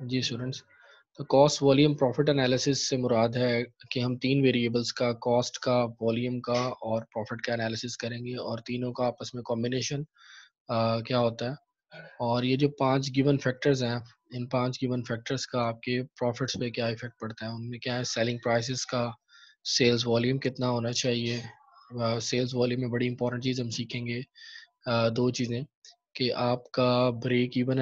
जी students, तो cost volume profit analysis से मुराद है कि हम तीन वेरिएबल्स का, कॉस्ट का, वॉल्यूम का और प्रॉफिट का एनालिसिस करेंगे और तीनों का आपस में कॉम्बिनेशन क्या होता है। और ये जो 5 गिवन फैक्टर्स हैं, इन 5 गिवन फैक्टर्स का आपके प्रॉफिट्स पे क्या इफेक्ट पड़ता है, उनमें क्या है, सेलिंग प्राइसेस का, सेल्स वॉल्यूम कितना होना चाहिए। सेल्स वॉल्यूम में बड़ी इंपॉर्टेंट चीज़ हम सीखेंगे, दो चीज़ें, कि आपका ब्रेक इवन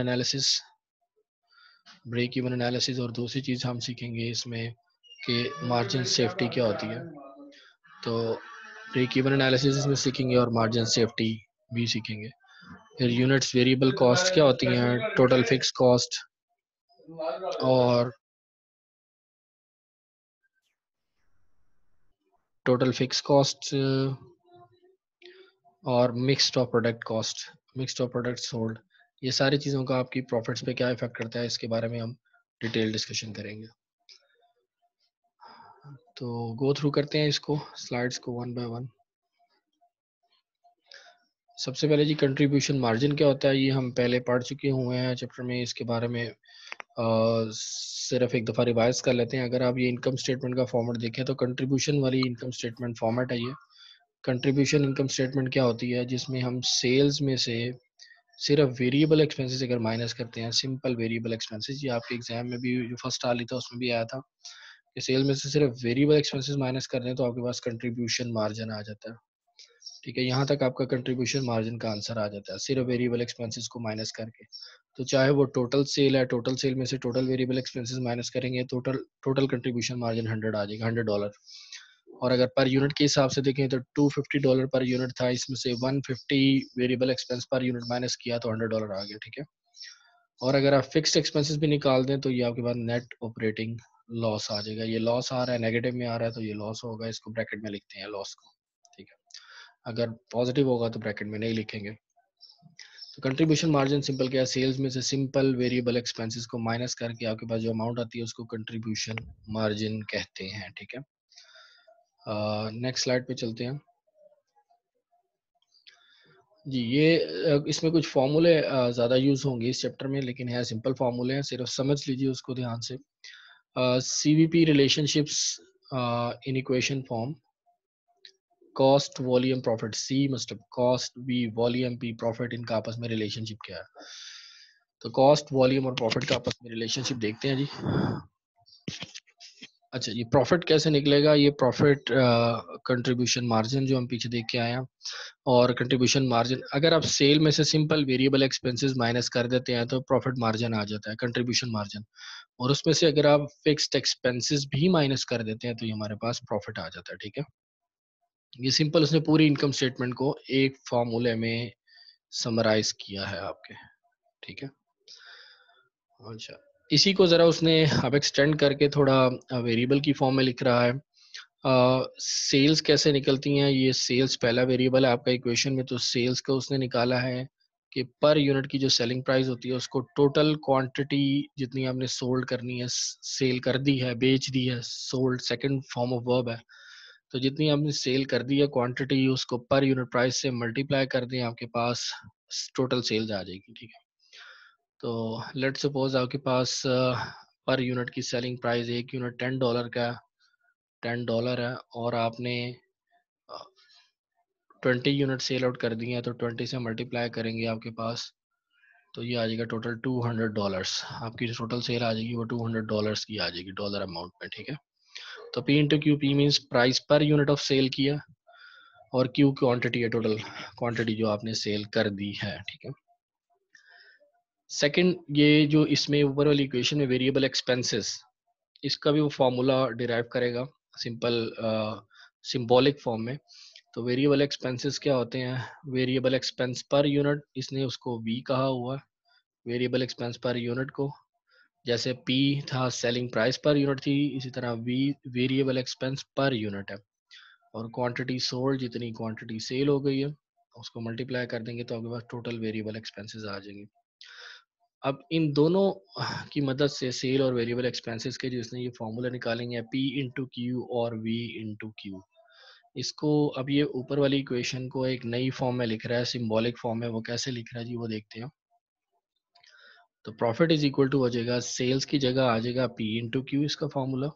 एनालिसिस और दूसरी चीज़ हम सीखेंगे इसमें कि मार्जिन सेफ्टी क्या होती है। तो ब्रेक इवन एनालिसिस इसमें सीखेंगे और मार्जिन सेफ्टी भी सीखेंगे। फिर यूनिट्स वेरिएबल कॉस्ट क्या होती हैं, टोटल फिक्स कॉस्ट और टोटल फिक्स कॉस्ट और mixed of product cost, mixed of product sold, ये सारी चीज़ों का आपकी प्रॉफिट्स पे क्या इफेक्ट करता है, इसके बारे में हम डिटेल डिस्कशन करेंगे। तो गो थ्रू करते हैं इसको, स्लाइड्स को वन बाय वन। सबसे पहले जी कंट्रीब्यूशन मार्जिन क्या होता है, ये हम पहले पढ़ चुके हुए हैं चैप्टर में। इसके बारे में सिर्फ एक दफ़ा रिवाइज कर लेते हैं। अगर आप ये इनकम स्टेटमेंट का फॉर्मेट देखें तो कंट्रीब्यूशन वाली इनकम स्टेटमेंट फॉर्मेट है ये। कंट्रीब्यूशन इनकम स्टेटमेंट क्या होती है, जिसमें हम सेल्स में से सिर्फ वेरिएबल एक्सपेंसेस अगर माइनस करते हैं, सिंपल वेरिएबल एक्सपेंसेस, ये आपके एग्जाम में भी जो फर्स्ट आ ली था उसमें भी आया था कि सेल में से सिर्फ वेरिएबल एक्सपेंसेस माइनस कर रहे हैं तो आपके पास कंट्रीब्यूशन मार्जिन आ जाता है। ठीक है, यहाँ तक आपका कंट्रीब्यूशन मार्जिन का आंसर आ जाता है सिर्फ वेरिएबल एक्सपेंसेस को माइनस करके। तो चाहे वो टोटल सेल है, टोटल सेल में से टोटल वेरिएबल एक्सपेंसेस माइनस करेंगे, टोटल कंट्रीब्यूशन मार्जिन 100 आ जाएगा, $100। और अगर पर यूनिट के हिसाब से देखें तो $250 पर यूनिट था, इसमें से 150 variable expense per unit minus किया तो $100 आ गया। ठीक है, और अगर आप फिक्स्ड एक्सपेंसेस भी निकाल दें तो ये आपके पास नेट ऑपरेटिंग लॉस आ जाएगा। ये लॉस आ रहा है, नेगेटिव में आ रहा है तो ये लॉस होगा, इसको ब्रैकेट में लिखते हैं लॉस को। ठीक है, अगर पॉजिटिव होगा तो ब्रैकेट में नहीं लिखेंगे। तो कंट्रीब्यूशन मार्जिन सिंपल क्या है, सेल्स में से सिंपल वेरिएबल एक्सपेंसेस को माइनस करके आपके पास जो अमाउंट आती है उसको कंट्रीब्यूशन मार्जिन कहते हैं। ठीक है, नेक्स्ट स्लाइड पे चलते हैं जी। ये इसमें कुछ फॉर्मूले ज़्यादा यूज़ होंगे इस चैप्टर में, लेकिन है सिंपल फार्मूले हैं, सिर्फ समझ लीजिए उसको ध्यान से। CVP relationships in equation form, cost volume profit, C मतलब cost, V volume, P profit, इनका आपस में रिलेशनशिप क्या है। तो कॉस्ट वॉल्यूम और प्रॉफिट का आपस में रिलेशनशिप देखते हैं जी। अच्छा, ये प्रॉफिट कैसे निकलेगा, ये प्रॉफिट कंट्रीब्यूशन मार्जिन जो हम पीछे देख के आए हैं, और कंट्रीब्यूशन मार्जिन अगर आप सेल में से सिंपल वेरिएबल एक्सपेंसेस माइनस कर देते हैं तो प्रॉफिट मार्जिन आ जाता है, कंट्रीब्यूशन मार्जिन। और उसमें से अगर आप फिक्स्ड एक्सपेंसेस भी माइनस कर देते हैं तो ये हमारे पास प्रॉफिट आ जाता है। ठीक है, ये सिंपल उसने पूरी इनकम स्टेटमेंट को एक फॉर्मूले में समराइज किया है आपके। ठीक है, अच्छा, इसी को ज़रा उसने अब एक्सटेंड करके थोड़ा वेरिएबल की फॉर्म में लिख रहा है। सेल्स कैसे निकलती हैं, ये सेल्स पहला वेरिएबल है आपका इक्वेशन में, तो सेल्स का उसने निकाला है कि पर यूनिट की जो सेलिंग प्राइस होती है उसको टोटल क्वांटिटी जितनी आपने सोल्ड करनी है, सेल कर दी है, बेच दी है, sold second form of verb है, तो जितनी आपने सेल कर दी है क्वांटिटी, उसको पर यूनिट प्राइस से मल्टीप्लाई कर दें, आपके पास टोटल सेल्स आ जाएगी। ठीक है, तो लेट सपोज आपके पास पर यूनिट की सेलिंग प्राइस, एक यूनिट $10 का, $10 है, और आपने 20 यूनिट सेल आउट कर दिए हैं, तो 20 से मल्टीप्लाई करेंगे आपके पास, तो ये आ जाएगा टोटल $200। आपकी जो टोटल सेल आ जाएगी वो $200 की आ जाएगी, डॉलर अमाउंट में। ठीक है, तो P into Q, P means price per unit of sale किया, और क्यू क्वांटिटी है, टोटल क्वांटिटी जो आपने सेल कर दी है। ठीक है, सेकंड, ये जो इसमें ऊपर वाली इक्वेशन में वेरिएबल एक्सपेंसेस, इसका भी वो फॉर्मूला डिराइव करेगा सिंपल सिंबॉलिक फॉर्म में। तो वेरिएबल एक्सपेंसेस क्या होते हैं, वेरिएबल एक्सपेंस पर यूनिट, इसने उसको वी कहा हुआ, वेरिएबल एक्सपेंस पर यूनिट को, जैसे पी था सेलिंग प्राइस पर यूनिट थी, इसी तरह V variable expense per unit है, और क्वांटिटी सोल्ड, जितनी क्वांटिटी सेल हो गई है उसको मल्टीप्लाई कर देंगे तो आपके पास टोटल वेरिएबल एक्सपेंसेस आ जाएंगे। अब इन दोनों की मदद से सेल और वेरिएबल एक्सपेंसेस के जो इसने ये फॉर्मूला निकालेंगे, पी इंटू क्यू और वी इंटू क्यू, इसको अब ये ऊपर वाली इक्वेशन को एक नई फॉर्म में लिख रहा है, सिंबॉलिक फॉर्म में। वो कैसे लिख रहा है जी, वो देखते हैं। तो प्रॉफिट इज इक्वल टू हो जाएगा, सेल्स की जगह आ जाएगा P इंटू क्यू इसका फॉर्मूला,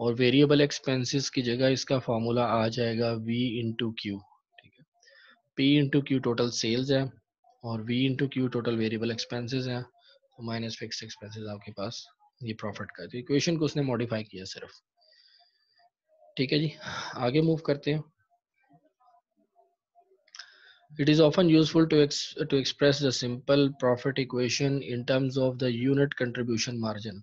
और वेरिएबल एक्सपेंसेस की जगह इसका फॉर्मूला आ जाएगा V इंटू क्यू। ठीक है, P into Q total sales है और V into Q total variable expenses है, तो माइनस फिक्स एक्सपेंसेस आपके पास ये प्रॉफिट का। तो इक्वेशन को उसने मॉडिफाई किया सिर्फ। ठीक है जी, आगे मूव करते हैं। It is often useful to express the simple profit equation in terms of the unit contribution margin.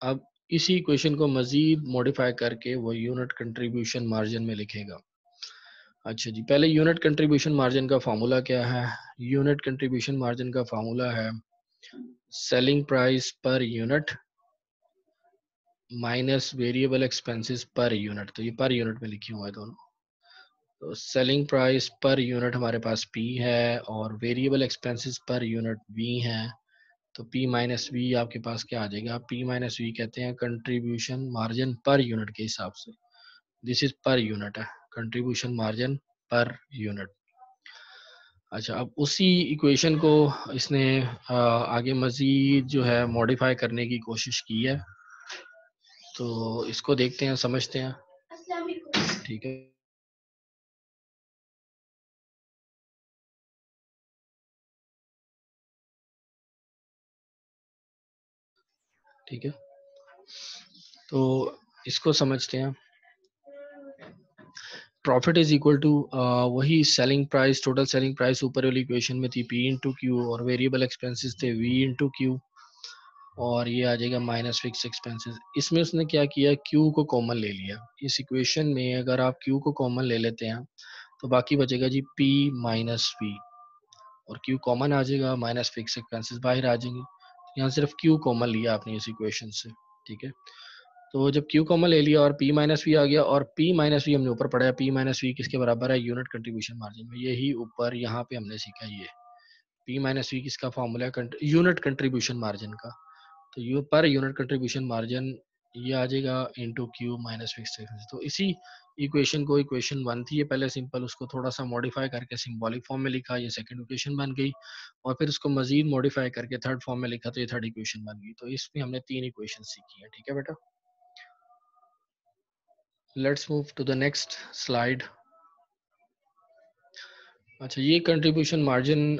अब इसी इक्वेशन को मजीद मॉडिफाई करके वो यूनिट कंट्रीब्यूशन मार्जिन में लिखेगा। अच्छा जी, पहले यूनिट कंट्रीब्यूशन मार्जिन का फार्मूला क्या है? यूनिट कंट्रीब्यूशन मार्जिन का फार्मूला है selling price per unit minus variable expenses per unit. तो ये पर यूनिट में लिखे हुए हैं दोनों। तो सेलिंग प्राइस पर यूनिट हमारे पास P है और variable expenses per unit V है। तो P माइनस वी आपके पास क्या आ जाएगा? P माइनस वी कहते हैं कंट्रीब्यूशन मार्जिन पर यूनिट के हिसाब से। दिस इज पर यूनिट है, कंट्रीब्यूशन मार्जिन पर यूनिट। अच्छा, अब उसी इक्वेशन को इसने आगे मजीद जो है मॉडिफाई करने की कोशिश की है, तो इसको देखते हैं, समझते हैं। ठीक है, ठीक है, तो इसको समझते हैं। प्रॉफिट इज इक्वल टू वही selling price, total selling price ऊपर वाली इक्वेशन में थी P इंटू क्यू, और वेरिएबल एक्सपेंसेस थे V इंटू क्यू, और ये आ जाएगा माइनस फिक्स एक्सपेंसेस। इसमें उसने क्या किया, Q को कॉमन ले लिया। इस इक्वेशन में अगर आप Q को कॉमन ले लेते हैं तो बाकी बचेगा जी P माइनस V, और Q कॉमन आ जाएगा, माइनस फिक्स एक्सपेंसेस बाहर आ जाएंगे। यहाँ सिर्फ Q कॉमन लिया आपने इस इक्वेशन से। ठीक है, तो जब Q कॉमन ले लिया और P माइनस वी आ गया, और P माइनस वी हमने ऊपर पढ़ा है, P माइनस वी किसके बराबर है? यूनिट कंट्रीब्यूशन मार्जिन में। यही ऊपर यहाँ पे हमने सीखा, ये P माइनस वी किसका फॉर्मूला है? यूनिट कंट्रीब्यूशन मार्जिन का। तो you per unit contribution margin ये आ जाएगा into Q minus fix expenses. तो इसी इक्वेशन को, इक्वेशन 1 थी ये पहले सिंपल, उसको थोड़ा सा मॉडिफाई करके सिंबॉलिक फॉर्म में लिखा, ये सेकंड इक्वेशन बन गई, और फिर उसको मजीद मॉडिफाई करके थर्ड फॉर्म में लिखा, तो ये थर्ड इक्वेशन बन गई। तो इसमें हमने 3 इक्वेशन सीखी है। ठीक है बेटा, let's move to the next slide. अच्छा, ये कंट्रीब्यूशन मार्जिन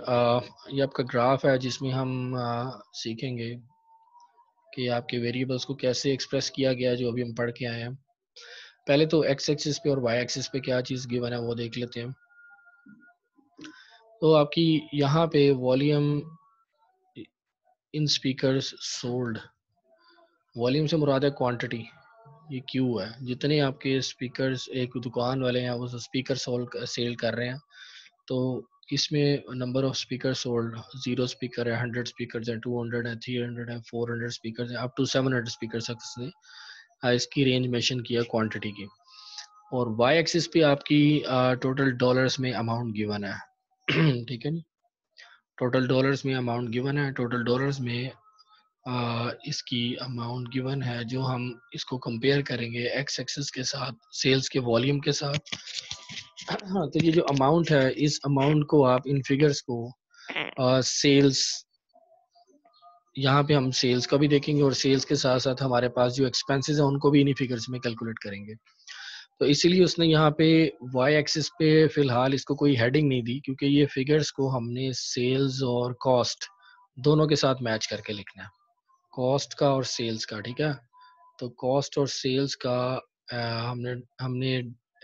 ये आपका ग्राफ है जिसमें हम सीखेंगे कि आपके वेरिएबल्स को कैसे एक्सप्रेस किया गया है, जो अभी हम पढ़ के आए हैं। पहले तो एक्स एक्सिस पे और वाई एक्सिस पे क्या चीज़ गिवन है वो देख लेते हैं। तो आपकी यहाँ पे वॉल्यूम इन स्पीकर्स सोल्ड, वॉल्यूम से मुराद है क्वांटिटी, ये क्यू है। जितने आपके स्पीकर्स एक दुकान वाले हैं वो स्पीकर सेल कर रहे हैं, तो इसमें number of speaker sold 0 speaker है, 100 स्पीकर है, 200 है, 300 है, 400 स्पीकर है, अप टू 700 स्पीकर तक से इसकी रेंज मेंशन किया क्वांटिटी की। और वाई एक्सिस पे आपकी टोटल डॉलर्स में अमाउंट गिवन है। ठीक है नी, टोटल डॉलर्स में अमाउंट गिवन है, टोटल डॉलर्स में इसकी अमाउंट गिवन है, जो हम इसको कंपेयर करेंगे एक्स एक्सिस के साथ, सेल्स के वॉल्यूम के साथ। हाँ, तो ये जो अमाउंट है, इस अमाउंट को आप इन फिगर्स को सेल्स, यहाँ पे हम सेल्स का भी देखेंगे और सेल्स के साथ साथ हमारे पास जो एक्सपेंसेस हैं उनको भी इन्हीं फिगर्स में कैलकुलेट करेंगे। तो इसीलिए उसने यहाँ पे वाई एक्सिस पे फिलहाल इसको कोई हेडिंग नहीं दी, क्योंकि ये फिगर्स को हमने सेल्स और कॉस्ट दोनों के साथ मैच करके लिखना है, कॉस्ट का और सेल्स का। ठीक है, तो कॉस्ट और सेल्स का हमने हमने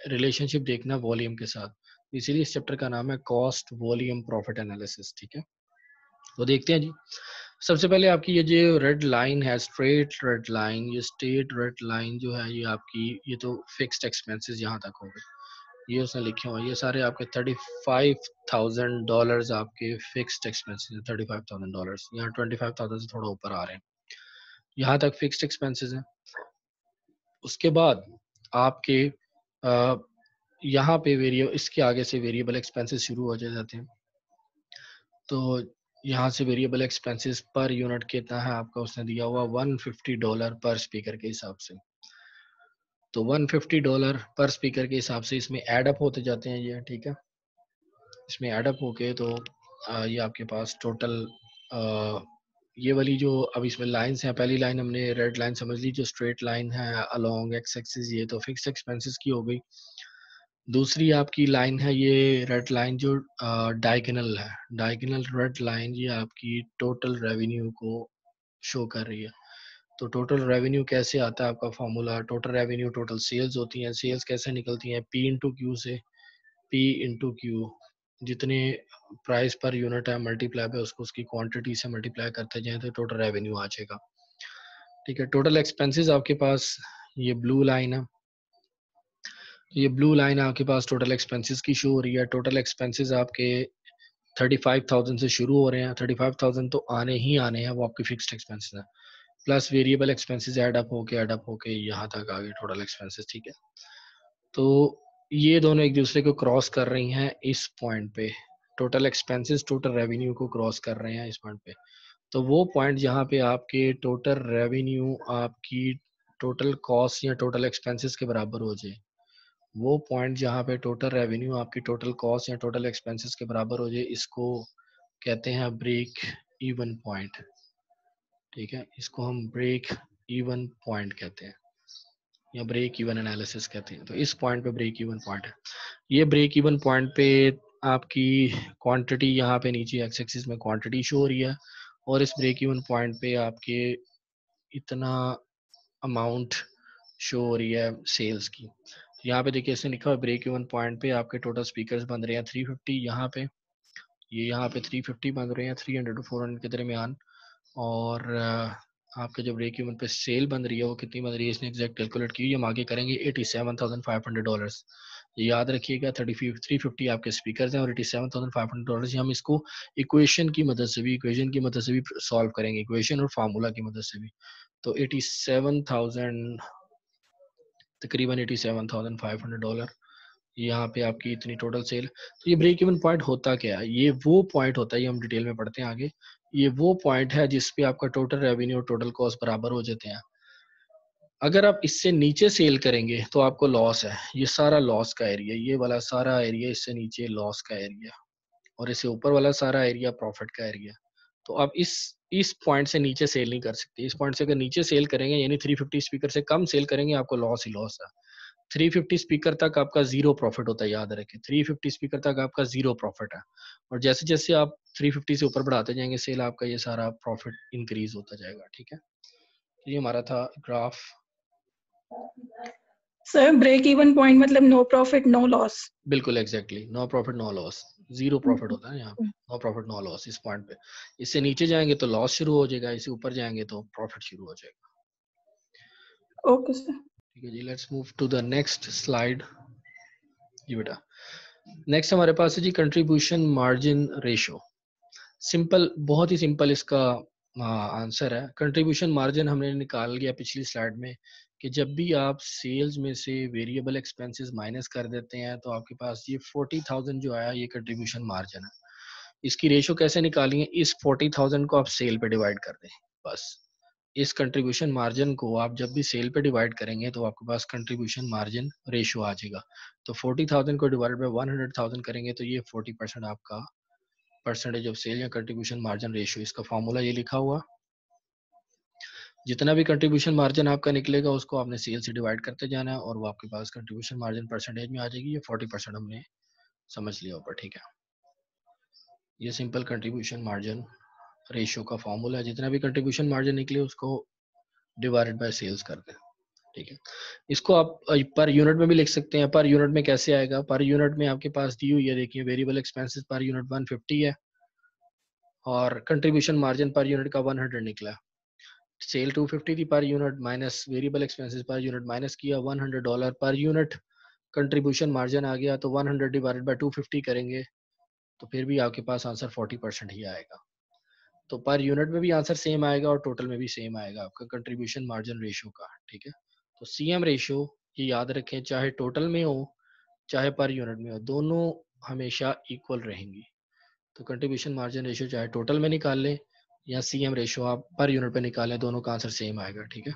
रिलेशनशिप देखना वॉल्यूम के साथ, इसीलिए इस चैप्टर का नाम है कॉस्ट वॉल्यूम प्रॉफिट एनालिसिस। ठीक है, तो देखते हैं जी। सबसे पहले आपकी ये जो रेड लाइन है, स्ट्रेट रेड लाइन, ये स्ट्रेट रेड लाइन जो है ये आपकी, ये तो फिक्स्ड एक्सपेंसेस यहाँ तक हो गए, ये उसने लिखे हुए, ये सारे आपके $35,000 आपके फिक्स्ड एक्सपेंसेस, $35,000। यहाँ 25,000 से थोड़ा ऊपर आ रहे हैं, यहाँ तक फिक्स्ड एक्सपेंसेस हैं। उसके बाद आपके यहाँ पे वेरिएबल, इसके आगे से वेरिएबल एक्सपेंसेस शुरू हो जाते हैं। तो यहाँ से वेरिएबल एक्सपेंसेस पर यूनिट कितना है आपका, उसने दिया हुआ $150 पर स्पीकर के हिसाब से। तो $150 पर स्पीकर के हिसाब से इसमें एडअप होते जाते हैं ये। ठीक है, इसमें एडअप होके तो ये आपके पास टोटल ये वाली जो अब इसमें लाइंस हैं, पहली लाइन हमने रेड लाइन समझ ली जो स्ट्रेट लाइन है अलोंग एक्स एक्सिस, ये तो फिक्स्ड एक्सपेंसेस की हो गई। दूसरी आपकी लाइन है ये रेड लाइन जो डायगोनल है, डायगोनल रेड लाइन, ये आपकी टोटल रेवेन्यू को शो कर रही है। तो टोटल रेवेन्यू कैसे आता है आपका formula, total revenue total sales होती हैं, सेल्स कैसे निकलती हैं, पी इंटू क्यू से, पी इंटू क्यू, जितने प्राइस पर यूनिट है मल्टीप्लाई पे उसको उसकी क्वांटिटी से मल्टीप्लाई करते जाएं तो टोटल रेवेन्यू आ जाएगा। ठीक है, टोटल एक्सपेंसेस आपके पास ये ब्लू लाइन है, ये ब्लू लाइन आपके पास टोटल एक्सपेंसेस की शो हो रही है। टोटल एक्सपेंसेस आपके 35,000 से शुरू हो रहे हैं, 35,000 तो आने ही आने हैं, वो आपके फिक्स्ड एक्सपेंसेस हैं, plus variable expenses add up होके यहाँ तक आ गए टोटल एक्सपेंसेस। ठीक है, तो ये दोनों एक दूसरे को क्रॉस कर रही हैं इस पॉइंट पे, टोटल एक्सपेंसेस टोटल रेवेन्यू को क्रॉस कर रहे हैं इस पॉइंट पे। तो वो पॉइंट जहाँ पे आपके टोटल रेवेन्यू आपकी टोटल कॉस्ट या टोटल एक्सपेंसेस के बराबर हो जाए, वो पॉइंट जहाँ पे टोटल रेवेन्यू आपकी टोटल कॉस्ट या टोटल एक्सपेंसेस के बराबर हो जाए, इसको कहते हैं ब्रेक इवन पॉइंट। ठीक है, इसको हम ब्रेक इवन पॉइंट कहते हैं या ब्रेक इवन एनालिसिस कहते हैं। तो इस पॉइंट पे ब्रेक इवन पॉइंट है, ये ब्रेक इवन पॉइंट पे आपकी क्वांटिटी यहाँ पे नीचे एक्स एक्सिस में क्वांटिटी शो हो रही है, और इस ब्रेक इवन पॉइंट पे आपके इतना अमाउंट शो हो रही है सेल्स की। यहाँ पे देखिए इसने लिखा हुआ ब्रेक इवन पॉइंट पे आपके टोटल स्पीकर्स बन रहे हैं 350, यहाँ पे ये यहाँ पे 350 बन रहे हैं 300 to 400 के दरमियान, और आपके जो ब्रेक इवन पे सेल बन रही है वो कितनी बन रही है इसने एग्जैक्ट कैलकुलेट की, हम आगे करेंगे $87,500। याद रखिएगा 350 आपके स्पीकर्स हैं और $87,500, हम इसको इक्वेशन की मदद से भी सॉल्व करेंगे, इक्वेशन और फार्मूला की मदद से भी। तो 87,000 तकरीबन $87,500 यहाँ पे आपकी इतनी टोटल सेल। तो ये ब्रेक इवन पॉइंट होता क्या है, ये वो पॉइंट होता है, ये हम डिटेल में पढ़ते हैं आगे, ये वो पॉइंट है जिसपे आपका टोटल रेवेन्यू और टोटल कॉस्ट बराबर हो जाते हैं। अगर आप इससे नीचे सेल करेंगे तो आपको लॉस है, ये सारा लॉस का एरिया, ये वाला सारा एरिया इससे नीचे लॉस का एरिया, और इससे ऊपर वाला सारा एरिया प्रॉफिट का एरिया। तो आप इस पॉइंट से नीचे सेल नहीं कर सकते, इस पॉइंट से अगर नीचे सेल करेंगे यानी 350 स्पीकर से कम सेल करेंगे आपको लॉस ही लॉस है। 350 स्पीकर तक आपका जीरो प्रॉफिट होता है, याद रखें 350 स्पीकर तक आपका जीरो प्रॉफिट है, और जैसे जैसे आप 350 से ऊपर बढ़ाते जाएंगे सेल, आपका ये सारा प्रॉफिट इंक्रीज होता जाएगा। ठीक है, तो ये हमारा था graph. Sir break even point मतलब नो प्रॉफिट नो लॉस? बिल्कुल exactly, no profit no loss, zero profit होता है यहाँ पे, नो प्रॉफिट नो लॉस इस पॉइंट पे। इससे नीचे जाएंगे तो लॉस शुरू हो जाएगा, इससे ऊपर जाएंगे तो प्रॉफिट शुरू हो जाएगा। Okay sir. ठीक है जी, let's move to the next slide. जी बेटा, नेक्स्ट हमारे पास है जी कंट्रीब्यूशन मार्जिन रेशो। सिंपल, बहुत ही सिंपल इसका आंसर है। कंट्रीब्यूशन मार्जिन हमने निकाल लिया पिछली स्लाइड में कि जब भी आप सेल्स में से वेरिएबल एक्सपेंसेस माइनस कर देते हैं तो आपके पास ये 40,000 जो आया ये कंट्रीब्यूशन मार्जिन है। इसकी रेशो कैसे निकाली है, इस 40,000 को आप सेल पे डिवाइड कर दें बस। इस कंट्रीब्यूशन मार्जिन को आप जब भी सेल पे डिवाइड करेंगे तो आपके पास कंट्रीब्यूशन मार्जिन रेशो आ जाएगा। तो 40,000 को डिवाइड बाय 100,000 करेंगे तो ये 40% आपका परसेंटेज ऑफ सेल या कंट्रीब्यूशन मार्जिन रेशियो, इसका फॉर्मूला ये लिखा हुआ। जितना भी कंट्रीब्यूशन मार्जिन आपका निकलेगा उसको आपने सेल से डिवाइड करते जाना है और वो आपके पास कंट्रीब्यूशन मार्जिन परसेंटेज में आ जाएगी। ये 40% हमने समझ लिया ऊपर। ठीक है, ये सिंपल कंट्रीब्यूशन मार्जिन रेशियो का फॉर्मूला है, जितना भी कंट्रीब्यूशन मार्जिन निकले उसको डिवाइडेड बाय सेल्स कर दें। ठीक है, इसको आप पर यूनिट में भी लिख सकते हैं। पर यूनिट में कैसे आएगा, पर यूनिट में आपके पास दी हुई है, देखिए वेरिएबल एक्सपेंसेस पर यूनिट 150 है और कंट्रीब्यूशन मार्जिन पर यूनिट का 100 निकला। सेल 250 थी per unit, minus variable expenses per unit, minus किया $100 पर यूनिट, कंट्रीब्यूशन मार्जिन आ गया तो 100 डिवाइडेड बाय 250 करेंगे तो फिर भी आपके पास आंसर 40% ही आएगा। तो पर यूनिट में भी आंसर सेम आएगा और टोटल में भी सेम आएगा आपका कंट्रीब्यूशन मार्जिन रेशियो का। ठीक है, तो सीएम रेशियो ये याद रखें, चाहे टोटल में हो चाहे पर यूनिट में हो, दोनों हमेशा इक्वल रहेंगी। तो कंट्रीब्यूशन मार्जिन रेशियो चाहे टोटल में निकाल लें या सीएम रेशियो आप पर यूनिट पे निकालें, दोनों का आंसर सेम आएगा। ठीक है,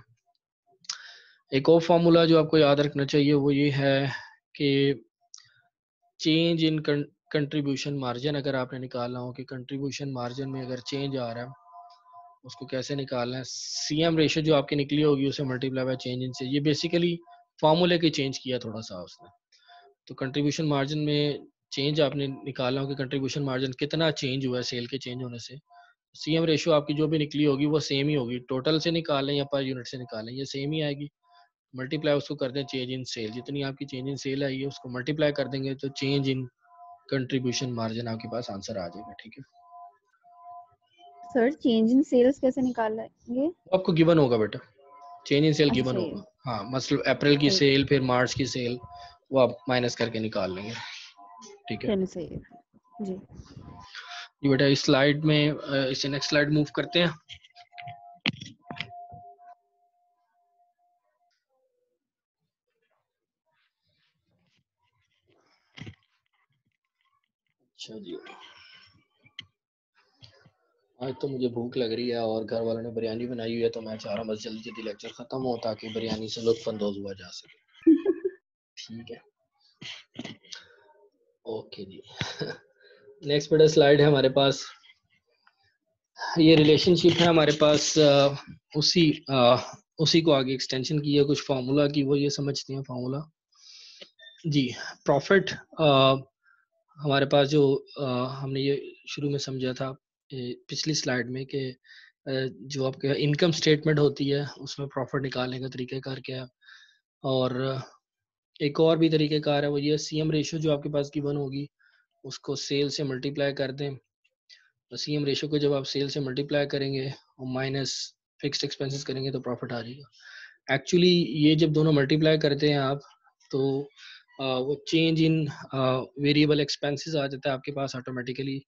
एक और फॉर्मूला जो आपको याद रखना चाहिए वो ये है कि चेंज इन कंट्रीब्यूशन मार्जिन अगर आपने निकालना हो कि कंट्रीब्यूशन मार्जिन में अगर चेंज आ रहा है उसको कैसे निकालना है, सीएम रेशियो जो आपकी निकली होगी उसे multiply by change in sale. ये बेसिकली फॉर्मूले के चेंज किया थोड़ा सा उसने। तो कंट्रीब्यूशन मार्जिन में चेंज आपने निकालना हो कि कंट्रीब्यूशन मार्जिन कितना चेंज हुआ है सेल के चेंज होने से। सीएम रेशियो आपकी जो भी निकली होगी वो सेम ही होगी, टोटल से निकालें या पर यूनिट से निकालें ये सेम ही आएगी। मल्टीप्लाई उसको कर दें चेंज इन सेल, जितनी आपकी चेंज इन सेल आई है उसको मल्टीप्लाई कर देंगे तो चेंज इन कंट्रीब्यूशन मार्जिन आपके पास आंसर आ जाएगा। ठीक है सर चेंज इन सेल्स कैसे निकालेंगे? आपको गिवन होगा बेटा, चेंज इन सेल अच्छा गिवन ये होगा। हाँ मतलब अप्रैल की ठीक, सेल फिर मार्च की सेल वो आप माइनस करके निकाल लेंगे। ठीक है चलिए सही है जी। ये बेटा इस स्लाइड में इसे नेक्स्ट स्लाइड मूव करते हैं। अच्छा जी आज तो मुझे भूख लग रही है और घर वालों ने बिरयानी बनाई हुई है तो मैं चाह रहा हूँ बस जल्दी जल्दी लेक्चर खत्म हो ताकि बिरयानी से लुत्फानंदोज हुआ जा सके। ठीक है ओके जी नेक्स्ट बेटा स्लाइड है हमारे पास, ये रिलेशनशिप है हमारे पास उसी को आगे एक्सटेंशन की है कुछ फार्मूला की, वो ये समझते हैं फार्मूला जी। प्रॉफिट हमारे पास जो हमने ये शुरू में समझा था पिछली स्लाइड में कि जो आपके इनकम स्टेटमेंट होती है उसमें प्रॉफिट निकालने का तरीक़ाकार क्या है, और एक और भी तरीक़ाकार है वो ये सीएम रेशियो जो आपके पास गिवन होगी उसको सेल से मल्टीप्लाई कर दें। तो सीएम रेशियो को जब आप सेल से मल्टीप्लाई करेंगे और माइनस फिक्स्ड एक्सपेंसेस करेंगे तो प्रॉफिट आ जाएगा। एक्चुअली ये जब दोनों मल्टीप्लाई करते हैं आप तो वो चेंज इन वेरिएबल एक्सपेंसेस आ जाता है आपके पास ऑटोमेटिकली।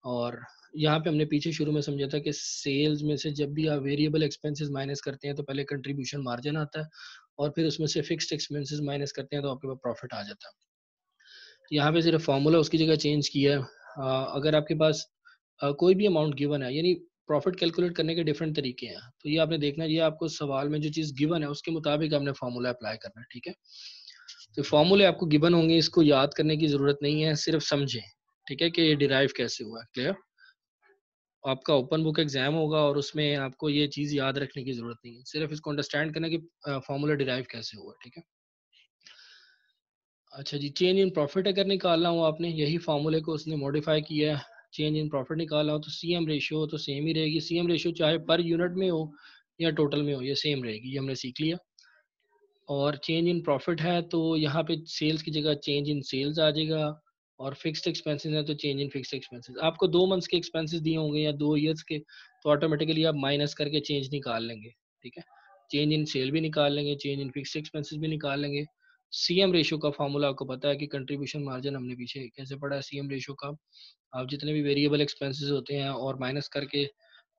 और यहाँ पे हमने पीछे शुरू में समझा था कि सेल्स में से जब भी आप वेरिएबल एक्सपेंसेस माइनस करते हैं तो पहले कंट्रीब्यूशन मार्जिन आता है और फिर उसमें से फिक्स्ड एक्सपेंसेस माइनस करते हैं तो आपके पास प्रॉफिट आ जाता है। यहाँ पे सिर्फ फॉर्मूला उसकी जगह चेंज किया है। अगर आपके पास कोई भी अमाउंट गिवन है, यानी प्रॉफिट कैलकुलेट करने के डिफरेंट तरीके हैं, तो ये आपने देखना ये आपको सवाल में जो चीज़ गिवन है उसके मुताबिक आपने फार्मूला अप्लाई करना है। ठीक है तो फार्मूले आपको गिवन होंगे, इसको याद करने की जरूरत नहीं है, सिर्फ समझें ठीक है कि ये डिराइव कैसे हुआ है। क्लियर? आपका ओपन बुक एग्जाम होगा और उसमें आपको ये चीज़ याद रखने की जरूरत नहीं है, सिर्फ इसको अंडरस्टैंड करना कि फार्मूला डिराइव कैसे हुआ। ठीक है अच्छा जी चेंज इन प्रॉफिट अगर निकालना हो आपने यही फार्मूले को उसने मॉडिफाई किया है, चेंज इन प्रॉफिट निकालना हो तो सीएम रेशियो तो सेम ही रहेगी। सीएम रेशियो चाहे पर यूनिट में हो या टोटल में हो ये सेम रहेगी, ये हमने सीख लिया। और चेंज इन प्रॉफिट है तो यहाँ पे सेल्स की जगह चेंज इन सेल्स आ जाएगा, और फिक्स्ड एक्सपेंसेस है तो चेंज इन फिक्स्ड एक्सपेंसेस। आपको 2 मंथ्स के एक्सपेंसेस दिए होंगे या 2 ईयर्स के तो ऑटोमेटिकली आप माइनस करके चेंज निकाल लेंगे। ठीक है चेंज इन सेल भी निकाल लेंगे, चेंज इन फिक्स्ड एक्सपेंसेस भी निकाल लेंगे। सीएम रेशियो का फॉर्मूला आपको पता है कि कंट्रीब्यूशन मार्जिन हमने पीछे कैसे पढ़ा है। सीएम रेशियो का आप जितने भी वेरिएबल एक्सपेंसेस होते हैं और माइनस करके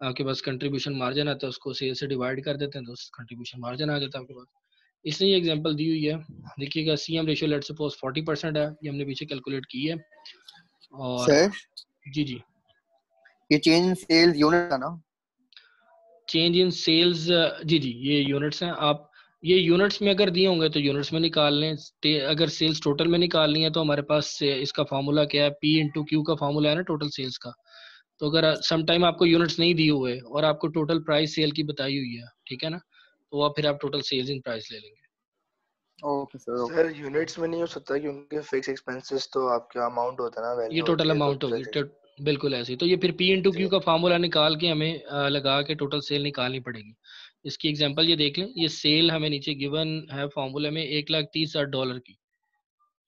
आपके पास कंट्रीब्यूशन मार्जिन आता है उसको सेल से डिवाइड कर देते हैं तो कंट्रीब्यूशन मार्जिन आ जाता है आपके पास। इसने ये एग्जांपल दी हुई है, देखिएगा सीएम रेशियो लेट्स सपोज 40% है, ये हमने पीछे कैलकुलेट की है। और सर जी जी ये चेंज इन सेल्स यूनिट है ना? चेंज इन सेल्स जी जी ये यूनिट्स हैं। आप ये यूनिट्स में अगर दिए होंगे तो यूनिट्स में निकाल लें, अगर सेल्स टोटल में निकालनी है तो हमारे पास इसका फार्मूला क्या है, पी इंटू क्यू का फार्मूला है ना टोटल सेल्स का। तो अगर सम टाइम आपको यूनिट्स नहीं दिए हुए और आपको टोटल प्राइस सेल की बताई हुई है, ठीक है ना, तो आप फिर आप टोटल सेल्स इन प्राइस ले लेंगे। Okay sir. सर यूनिट्स में नहीं हो सकता क्योंकि फिक्स एक्सपेंसेस तो आपका अमाउंट होता है ना, ये वैल्यू टोटल होती है तो अमाउंट होगी बिल्कुल ऐसे ही। तो ये फिर पी इंटू क्यू जी का फार्मूला निकाल के हमें लगा के टोटल सेल निकालनी पड़ेगी। इसकी एग्जांपल ये देख लें, ये सेल हमें नीचे गिवन है फार्मूले में $1,30,000 की।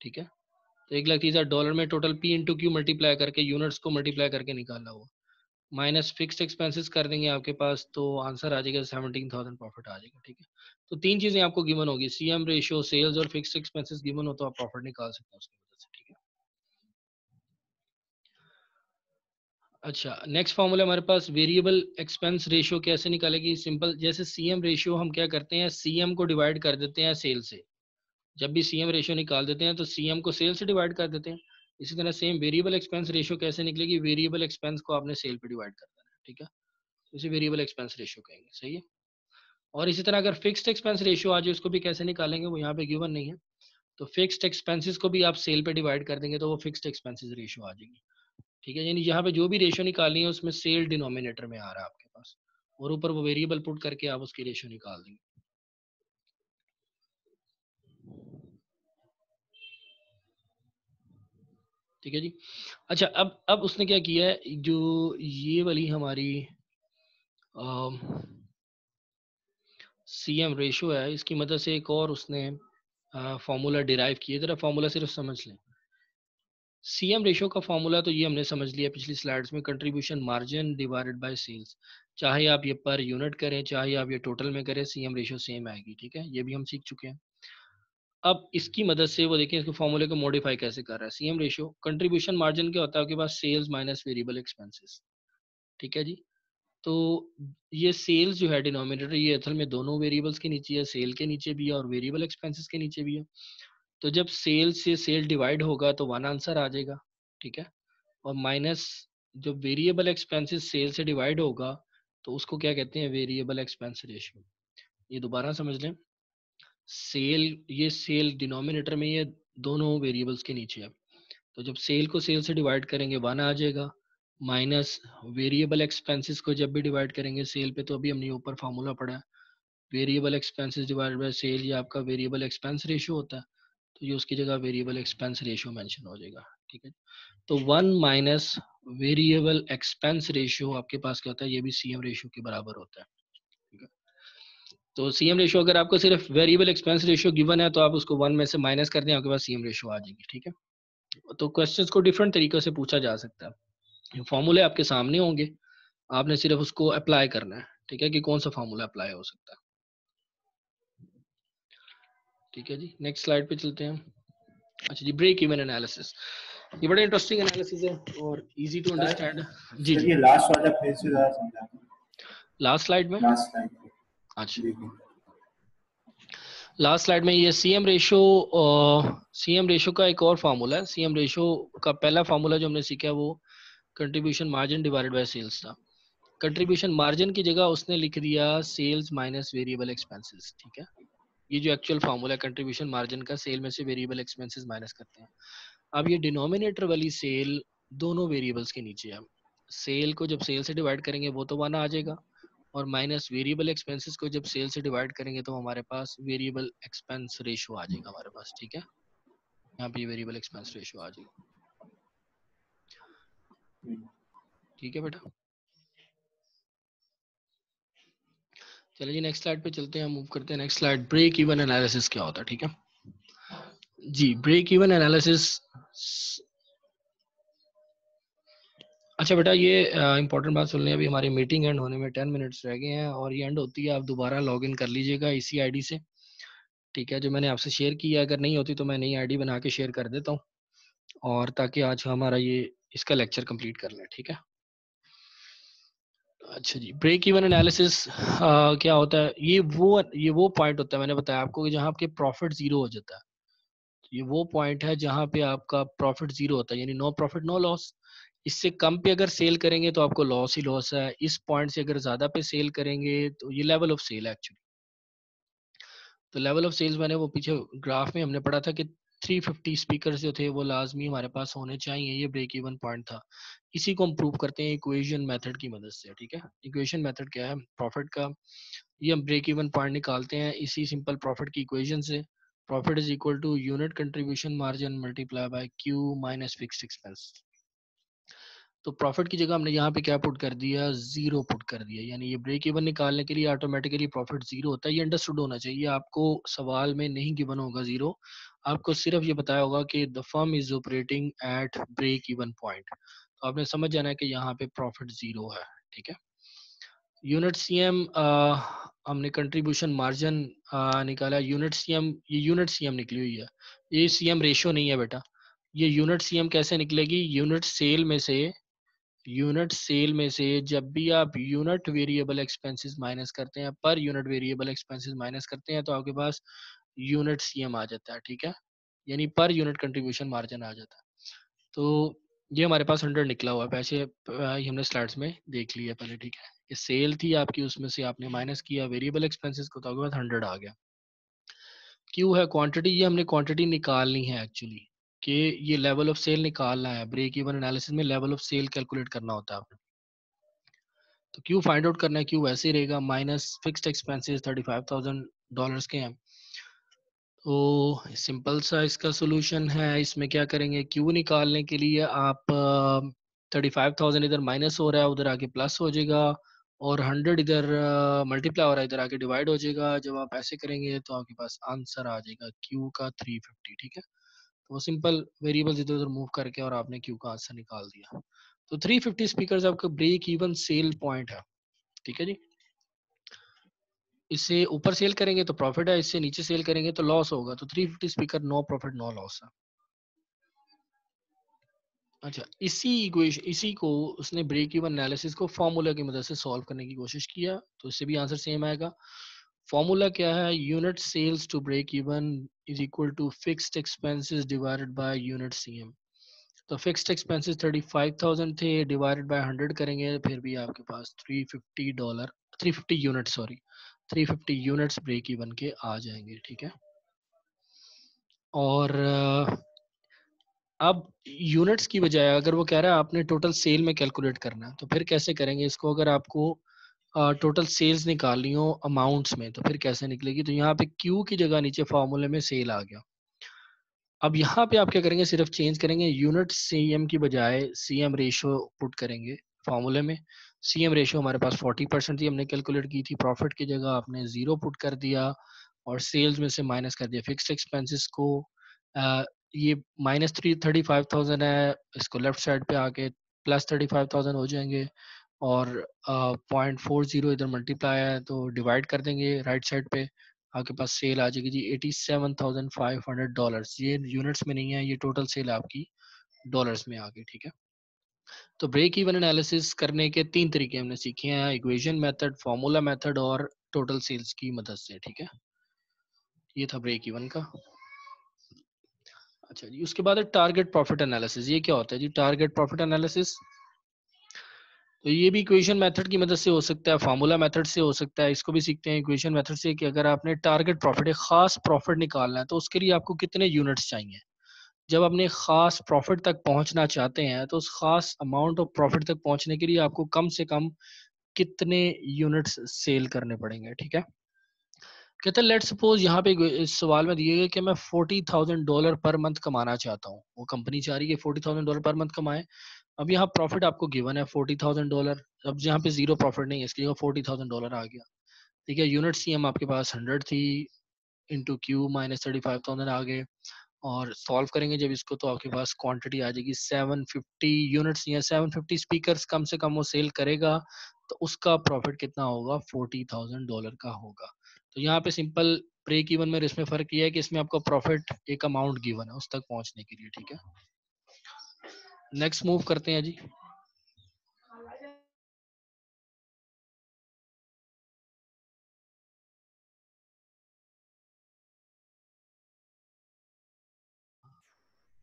ठीक है तो $1,30,000 में total P into Q multiply करके यूनिट्स को मल्टीप्लाई करके निकाला हुआ, माइनस फिक्स्ड एक्सपेंसेस कर देंगे आपके पास तो आंसर आ जाएगा 17,000 प्रॉफिट आ जाएगा। ठीक है तो 3 चीजें आपको गिवन होगी, सीएम रेशियो, सेल्स और फिक्स्ड एक्सपेंसेस गिवन हो तो आप प्रॉफिट निकाल सकते हैं उसकी वजह से। ठीक है अच्छा नेक्स्ट फॉर्मूला हमारे पास वेरिएबल एक्सपेंस रेशियो कैसे निकालेगी, सिंपल जैसे सीएम रेशियो हम क्या करते हैं, सीएम को डिवाइड कर देते हैं सेल से। जब भी सीएम रेशियो निकाल देते हैं तो सीएम को सेल से डिवाइड कर देते हैं। इसी तरह सेम वेरिएबल एक्सपेंस रेशियो कैसे निकलेगी, वेरिएबल एक्सपेंस को आपने सेल पे डिवाइड कर देना है। ठीक है इसे वेरिएबल एक्सपेंस रेशियो कहेंगे, सही है। और इसी तरह अगर फिक्स्ड एक्सपेंस रेशियो आ जाए उसको भी कैसे निकालेंगे, वो यहाँ पे गिवन नहीं है। तो फिक्स्ड एक्सपेंसेस को भी आप सेल पे डिवाइड कर देंगे तो वो फिक्स्ड एक्सपेंसेस रेशियो आ जाएगी। ठीक है यानी यहाँ पे जो भी रेशियो निकालनी है उसमें सेल डिनोमिनेटर में आ रहा है आपके पास। और ऊपर वो वेरिएबल पुट करके आप उसकी रेशियो निकाल देंगे। ठीक है जी। अच्छा, अब उसने क्या किया है, जो ये वाली हमारी सीएम रेशियो है, इसकी मदद से एक और उसने फॉर्मूला डिराइव किया। जरा फॉर्मूला सिर्फ समझ लें। सीएम रेशियो का फॉर्मूला तो ये हमने समझ लिया पिछली स्लाइड्स में, contribution margin divided by sales. चाहे आप ये पर यूनिट करें, चाहे आप ये टोटल में करें, सीएम रेशियो सेम आएगी। ठीक है, ये भी हम सीख चुके हैं। अब इसकी मदद से वो देखें इसके फॉर्मूले को मॉडिफाई कैसे कर रहा है। सीएम रेशियो, कंट्रीब्यूशन मार्जिन क्या होता है आपके पास, सेल्स माइनस वेरिएबल एक्सपेंसेस। ठीक है जी। तो ये सेल्स जो है डिनोमिनेटर, ये असल में दोनों वेरिएबल्स के नीचे है, सेल के नीचे भी है और वेरिएबल एक्सपेंसेस के नीचे भी है। तो जब सेल से सेल डिवाइड होगा तो वन आंसर आ जाएगा। ठीक है, और माइनस जब वेरिएबल एक्सपेंसेस सेल से डिवाइड होगा तो उसको क्या कहते हैं, वेरिएबल एक्सपेंस रेशियो। ये दोबारा समझ लें, सेल, ये सेल डिनोमिनेटर में, ये दोनों वेरिएबल्स के नीचे है। तो जब सेल को सेल से डिवाइड करेंगे वन आ जाएगा, माइनस वेरिएबल एक्सपेंसेस को जब भी डिवाइड करेंगे सेल पे, तो अभी हमने ऊपर फार्मूला पढ़ा है, variable expenses divided by sale, ये आपका वेरिएबल एक्सपेंस रेशियो होता है। तो ये उसकी जगह वेरिएबल एक्सपेंस रेशियो मेंशन हो जाएगा। ठीक है, तो one minus variable expense ratio आपके पास क्या होता है, ये भी सीएम रेशियो के बराबर होता है। ठीक है, तो सीएम रेशियो अगर आपको सिर्फ वेरिएबल एक्सपेंस रेशियो गिवन है तो आप उसको वन में से माइनस कर दें, आपके पास सीएम रेशियो आ जाएगी। ठीक है, तो क्वेश्चंस को डिफरेंट तरीकों से पूछा जा सकता है। फॉर्मूले आपके सामने होंगे, आपने सिर्फ उसको अप्लाई करना है। ठीक है, कि कौन सा फॉर्मूला अप्लाई हो सकता है। ठीक है जी, नेक्स्ट स्लाइड पे चलते हैं। अच्छा जी, ब्रेक इवन एनालिसिस, ये बड़ा इंटरेस्टिंग एनालिसिस है और इजी टू अंडरस्टैंड। जी जी, ये लास्ट वाला फिर से जरा समझा। लास्ट स्लाइड में, लास्ट स्लाइड। अच्छा लास्ट स्लाइड में ये सीएम रेशियो का एक और फार्मूला है। सीएम रेशियो का पहला फार्मूला जो हमने सीखा है वो contribution margin divided by sales था। कंट्रीब्यूशन मार्जिन की जगह उसने लिख दिया सेल्स माइनस वेरिएबल एक्सपेंसेस। ठीक है, ये जो एक्चुअल फार्मूला है कंट्रीब्यूशन मार्जिन का, सेल में से वेरिएबल एक्सपेंसेस माइनस करते हैं। अब ये डिनोमिनेटर वाली सेल दोनों वेरिएबल्स के नीचे है। सेल को जब सेल से डिवाइड करेंगे वो तो वन आ जाएगा, और माइनस वेरिएबल एक्सपेंसेस को जब सेल से डिवाइड करेंगे तो हमारे पास वेरिएबल एक्सपेंस रेशियो आ जाएगा हमारे पास। ठीक है, यहाँ पे वेरिएबल एक्सपेंस रेशियो आ जाएगा। ठीक है बेटा, चलिए जी नेक्स्ट स्लाइड पे चलते हैं, मूव करते हैं next slide. Break even analysis क्या होता है। ठीक है जी, ब्रेक इवन एनालिसिस। अच्छा बेटा, ये इंपॉर्टेंट बात सुन लें, अभी हमारी मीटिंग एंड होने में 10 मिनट्स रह गए हैं और ये एंड होती है, आप दोबारा लॉगिन कर लीजिएगा इसी आईडी से। ठीक है, जो मैंने आपसे शेयर किया, अगर नहीं होती तो मैं नई आईडी बना के शेयर कर देता हूँ, और ताकि आज हमारा ये इसका लेक्चर कंप्लीट कर लें। ठीक है, अच्छा जी, ब्रेक इवन एनालिसिस क्या होता है, ये वो पॉइंट होता है, मैंने बताया आपको, कि जहाँ आपके प्रॉफिट जीरो हो जाता है। ये वो पॉइंट है जहाँ पे आपका प्रॉफिट जीरो होता है, यानी नो प्रॉफिट नो लॉस। इससे कम पे अगर सेल करेंगे तो आपको लॉस ही लॉस है। इस पॉइंट से अगर ज्यादा पे सेल करेंगे तो ये लेवल ऑफ सेल है एक्चुअली। तो लेवल ऑफ सेल्स मैंने वो पीछे ग्राफ में हमने पढ़ा था कि 350 स्पीकर जो थे वो लाजमी हमारे पास होने चाहिए, ये ब्रेक इवन पॉइंट था। इसी को हम प्रूव करते हैं इक्वेशन मेथड की मदद से। ठीक है, इक्वेशन मेथड क्या है प्रॉफिट का, ये हम ब्रेक इवन पॉइंट निकालते हैं इसी सिंपल प्रॉफिट की इक्वेशन से। Profit is equal to unit contribution margin multiply by Q minus fixed expense. तो प्रॉफिट की जगह हमने यहाँ पे क्या पुट कर दिया, जीरो पुट कर दिया, यानी ये ब्रेक इवन निकालने के लिए ऑटोमेटिकली प्रॉफिट जीरो होता है। ये अंडरस्टूड होना चाहिए, आपको सवाल में नहीं गिवन होगा जीरो, आपको सिर्फ ये बताया होगा कि the firm is operating at break even point. तो आपने समझ जाना है कि यहाँ पे प्रॉफिट जीरो है। ठीक है, यूनिट सीएम हमने कंट्रीब्यूशन मार्जिन निकाला, यूनिट सीएम, ये यूनिट सीएम निकली हुई है, ये सीएम रेशियो नहीं है बेटा। ये यूनिट सीएम कैसे निकलेगी, यूनिट सेल में से जब भी आप यूनिट वेरिएबल एक्सपेंसेस माइनस करते हैं, per unit variable expenses minus करते हैं, तो आपके पास यूनिट सीएम आ जाता है। ठीक है, यानी पर यूनिट कंट्रीब्यूशन मार्जिन आ जाता है। तो ये हमारे पास 100 निकला हुआ है, पैसे हमने स्लाइड्स में देख लिया पहले। ठीक है, ये सेल थी आपकी, उसमें से आपने माइनस किया वेरिएबल एक्सपेंसेस को, तो आपके पास 100 आ गया। क्यू है क्वांटिटी, ये हमने क्वांटिटी निकालनी है एक्चुअली, कि ये लेवल ऑफ सेल निकालना है। ब्रेक इवन एनालिसिस में लेवल ऑफ सेल कैलकुलेट करना होता है आपने। तो क्यू फाइंड आउट करना है, क्यू वैसे ही रहेगा, माइनस फिक्स्ड एक्सपेंसेस $35,000 के हैं। तो सिंपल सा इसका सोल्यूशन है, इसमें क्या करेंगे, क्यू निकालने के लिए आप 35,000 इधर माइनस हो रहा है, उधर आके प्लस हो जाएगा, और 100 इधर मल्टीप्लाई हो रहा है, इधर आके डिवाइड हो जाएगा। जब आप ऐसे करेंगे तो आपके पास आंसर आ जाएगा क्यू का 350, ठीक है। तो वो सिंपल वेरिएबल्स इधर उधर मूव करके और आपने क्यू का आंसर निकाल दिया। तो 350 स्पीकर्स आपका ब्रेक इवन सेल पॉइंट है, ठीक है जी। इससे ऊपर सेल करेंगे तो प्रॉफिट है, इससे नीचे सेल करेंगे तो लॉस होगा। तो 350 speaker no profit no loss है। अच्छा, इसी को उसने ब्रेक इवन एनालिसिस को फॉर्मूला की मदद से सॉल्व करने की कोशिश किया, तो इससे भी आंसर सेम आएगा। फॉर्मूला क्या है, unit sales to break even is equal to fixed expenses divided by unit CM. तो फिक्स्ड एक्सपेंसेस 35,000 थे, डिवाइडेड बाय 100 करेंगे, फिर भी आपके पास $350 यूनिट्स ब्रेक इवन के आ जाएंगे, ठीक है। और अब यूनिट्स की बजाय अगर वो कह रहा है आपने टोटल सेल में कैलकुलेट करना है, तो फिर कैसे करेंगे इसको। अगर आपको टोटल सेल्स निकालनी हो अमाउंट्स में, तो फिर कैसे निकलेगी। तो यहाँ पे क्यू की जगह नीचे फॉर्मूले में सेल आ गया। अब यहाँ पे आप क्या करेंगे, सिर्फ चेंज करेंगे, यूनिट सीएम की बजाय सीएम रेशो पुट करेंगे फॉर्मूले में। सीएम रेशो हमारे पास 40% थी, हमने कैलकुलेट की थी। प्रॉफिट की जगह आपने 0 पुट कर दिया और सेल्स में से माइनस कर दिया फिक्स्ड एक्सपेंसेस को। ये माइनस 35,000 है, इसको लेफ्ट साइड पे आके प्लस 35,000 हो जाएंगे, और 0.40 इधर मल्टीप्लाई है तो डिवाइड कर देंगे राइट साइड पे, आपके पास सेल आ जाएगी जी $87,500। ये यूनिट्स में नहीं है, ये टोटल सेल आपकी डॉलर्स में आ गई, ठीक है। तो ब्रेक इवन एनालिसिस करने के 3 तरीके हमने सीखे हैं, इक्वेशन मेथड, फॉर्मूला मेथड और टोटल सेल्स की मदद से, ठीक है। ये था ब्रेक इवन का। अच्छा जी, उसके बाद है टारगेट प्रॉफिट एनालिसिस। ये क्या होता है जी टारगेट प्रॉफिट एनालिसिस। तो ये भी इक्वेशन मेथड की मदद से हो सकता है, फार्मूला मेथड से हो सकता है। इसको भी सीखते हैं इक्वेशन मेथड से कि अगर आपने टारगेट प्रॉफिट, एक खास प्रॉफिट निकालना है, तो उसके लिए आपको कितने यूनिट्स चाहिए। जब अपने खास प्रॉफिट तक पहुंचना चाहते हैं, तो उस खास अमाउंट ऑफ प्रॉफिट तक पहुंचने के लिए आपको कम से कम कितने यूनिट्स सेल करने पड़ेंगे, ठीक है। कहते हैं लेट सपोज यहाँ पे इस सवाल में दिए गए कि मैं $40,000 पर मंथ कमाना चाहता हूँ। वो कंपनी चाह रही है $40,000 पर मंथ कमाए। अब यहाँ प्रॉफिट आपको गिवन है $40,000। अब यहाँ पे 0 प्रॉफिट नहीं है, इसके लिए $40,000 आ गया, ठीक है। यूनिट सीएम आपके पास 100 थी, इंटू क्यू माइनस 35,000 आ गए, और सॉल्व करेंगे जब इसको तो आपके पास क्वांटिटी आ जाएगी 750 यूनिट्स या 750 स्पीकर्स कम से कम वो सेल करेगा, तो उसका प्रॉफिट कितना होगा, $40,000 का होगा। तो यहाँ पे सिंपल ब्रेक इवन में इसमें फर्क ये है कि इसमें आपको प्रॉफिट एक अमाउंट गिवन है उस तक पहुंचने के लिए, ठीक है। नेक्स्ट मूव करते हैं जी।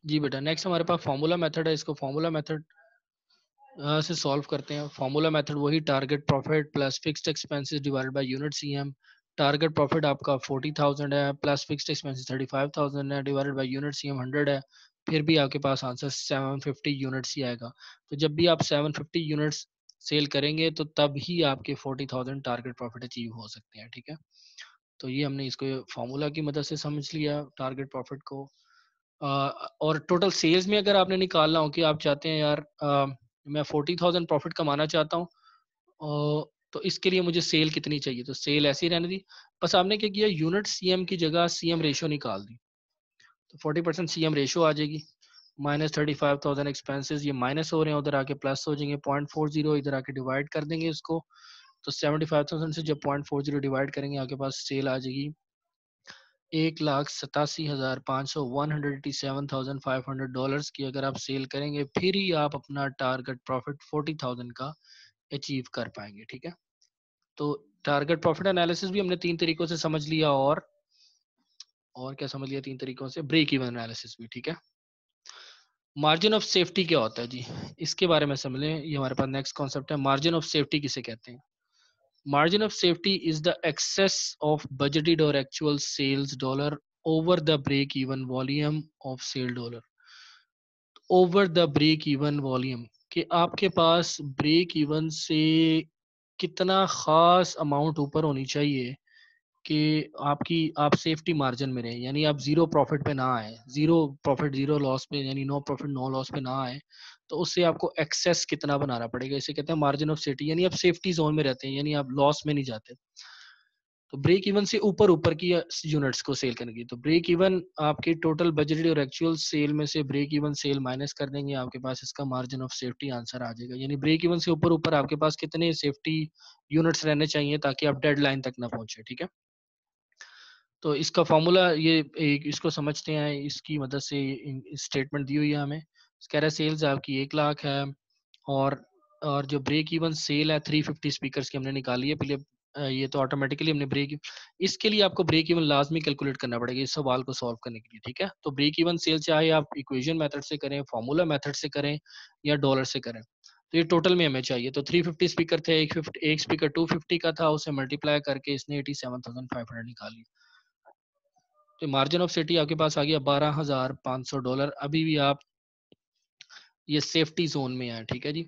जी बेटा, नेक्स्ट हमारे पास फॉर्मूला मेथड है। इसको फॉर्मूला मेथड से सॉल्व करते हैं। फॉर्मूला मेथड वही, target profit plus fixed expenses divided by unit CM. Target profit आपका 40,000 है, प्लस फिक्स्ड एक्सपेंसेस 35,000 है, डिवाइडेड बाय यूनिट सीएम 100 है। फिर भी आपके पास आंसर 750 यूनिट्स ही आएगा। तो जब भी आप 750 यूनिट्स सेल करेंगे, तो तब ही आपके 40,000 टारगेट प्रॉफिट अचीव हो सकते हैं, ठीक है। तो ये हमने इसको फॉर्मूला की मदद से समझ लिया टारगेट प्रॉफिट को। और टोटल सेल्स में अगर आपने निकालना हो कि आप चाहते हैं यार मैं 40,000 प्रॉफिट कमाना चाहता हूँ, तो इसके लिए मुझे सेल कितनी चाहिए, तो सेल ऐसी रहने दी। बस आपने क्या किया, यूनिट सीएम की जगह सीएम रेशो निकाल दी। तो 40% सीएम रेशो आ जाएगी, माइनस 35,000 एक्सपेंसेस, ये माइनस हो रहे हैं, उधर आके प्लस हो जाएंगे। 0.40 इधर आके डिवाइड कर देंगे इसको। तो 75,000 से जब 0.40 डिवाइड करेंगे, आपके पास सेल आ जाएगी 1,87,500 $187,500 की। अगर आप सेल करेंगे, फिर ही आप अपना टारगेट प्रॉफिट 40,000 का अचीव कर पाएंगे, ठीक है। तो टारगेट प्रॉफिट एनालिसिस भी हमने 3 तरीकों से समझ लिया, और क्या समझ लिया 3 तरीकों से, ब्रेक इवन एनालिसिस भी, ठीक है। मार्जिन ऑफ सेफ्टी क्या होता है जी, इसके बारे में समझ लें। ये हमारे पास नेक्स्ट कॉन्सेप्ट है, मार्जिन ऑफ सेफ्टी किसे कहते हैं। Margin of safety is the excess of budgeted or actual sales dollar over the break even volume of sale dollar. Over the break even volume, कि आपके पास ब्रेक इवन से कितना खास amount ऊपर होनी चाहिए कि आप सेफ्टी मार्जिन में रहे, यानी आप जीरो प्रॉफिट पे ना आए, जीरो प्रॉफिट जीरो लॉस पे, यानी नो प्रॉफिट नो लॉस पे ना आए। तो उससे आपको एक्सेस कितना बनाना पड़ेगा, इसे कहते हैं मार्जिन ऑफ सेफ्टी, यानी आप सेफ्टी जोन में रहते हैं, यानी आप लॉस में नहीं जाते। तो ब्रेक इवन से ऊपर ऊपर की यूनिट्स को सेल करने की, तो ब्रेक इवन आपके टोटल बजटेड और एक्चुअल सेल में से ब्रेक इवन सेल माइनस कर देंगे, आपके पास इसका मार्जिन ऑफ सेफ्टी आंसर आ जाएगा। यानी ब्रेक इवन से ऊपर ऊपर आपके पास कितने सेफ्टी यूनिट्स रहने चाहिए ताकि आप डेडलाइन तक ना पहुंचे, ठीक है। तो इसका फॉर्मूला ये एक इसको समझते हैं, इसकी मदद से स्टेटमेंट दी हुई है हमें। कह रहा है सेल्स आपकी 1 लाख है और जो ब्रेक इवन सेल है 350 स्पीकर्स की हमने निकाली है पहले। ये तो ऑटोमेटिकली हमने ब्रेक, इसके लिए आपको ब्रेक इवन लाजमी कैलकुलेट करना पड़ेगा इस सवाल को सॉल्व करने के लिए, ठीक है। तो ब्रेक इवन सेल चाहे आप इक्वेशन मेथड से करें, फॉर्मूला मेथड से करें या डॉलर से करें, तो ये टोटल में हमें चाहिए। तो 350 स्पीकर थे, एक स्पीकर 250 का था, उसे मल्टीप्लाई करके इसने 87,500 निकाली। तो मार्जिन ऑफ सेफ्टी आपके पास आ गया $12,500। अभी भी आप ये सेफ्टी जोन में है, ठीक है जी।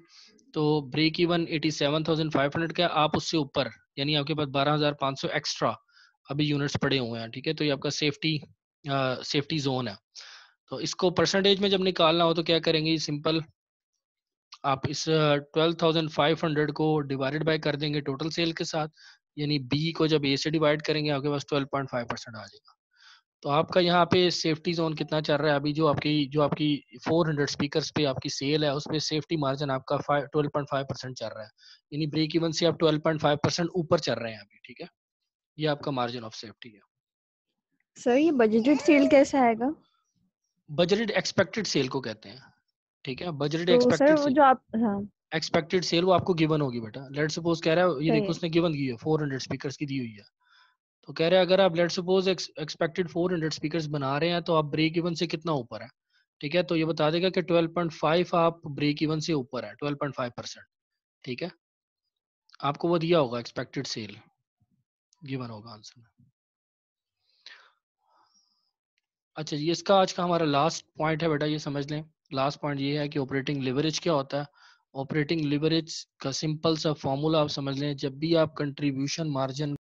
तो ब्रेक इवन 87,500 का, आप उससे ऊपर यानी आपके पास 12,500 एक्स्ट्रा अभी यूनिट्स पड़े हुए हैं, ठीक है। तो ये आपका सेफ्टी जोन है। तो इसको परसेंटेज में जब निकालना हो तो क्या करेंगे, सिंपल आप इस 12,500 को डिवाइडेड बाय कर देंगे टोटल सेल के साथ, यानी बी को जब ए से डिवाइड करेंगे आपके पास 12.5% आ जाएगा। तो आपका यहाँ पे सेफ्टी जोन कितना चल रहा है अभी, जो आपकी 400 स्पीकर्स पे आपकी सेल है उसपे सेफ्टी मार्जिन आपका 12.5% चल रहा है, यानी ब्रेक इवन से आप 12.5% ऊपर चल रहे हैं अभी, ठीक है। ये आपका मार्जिन ऑफ सेफ्टी है। सर ये बजटेड सेल कैसे आएगा? बजटेड एक्सपेक्टेड सेल को कहते हैं, ठीक है। बजटेड तो सर एक्सपेक्टेड वो सेल, जो आप, हाँ एक्सपेक्टेड सेल वो आपको गिवन होगी बेटा। लेट सपोज कह रहा है, ये सही देखो है। उसने गिवन की है 400 स्पीकर्स की दी हुई है, तो कह रहे हैं अगर आप लेट सपोज एक्सपेक्टेड 400 स्पीकर्स बना रहे हैं तो आप ब्रेक इवन से कितना ऊपर है, ठीक है। तो ये बता देगा कि 12.5 आप ब्रेक इवन से ऊपर है, 12.5%, ठीक है। आपको वो दिया होगा एक्सपेक्टेड सेल, गिवन होगा आंसर में। अच्छा जी, इसका आज का हमारा लास्ट पॉइंट है बेटा, ये समझ लें। लास्ट पॉइंट ये है कि ऑपरेटिंग लिवरेज क्या होता है। ऑपरेटिंग लिवरेज का सिंपल सा फॉर्मूला आप समझ लें, जब भी आप कंट्रीब्यूशन मार्जिन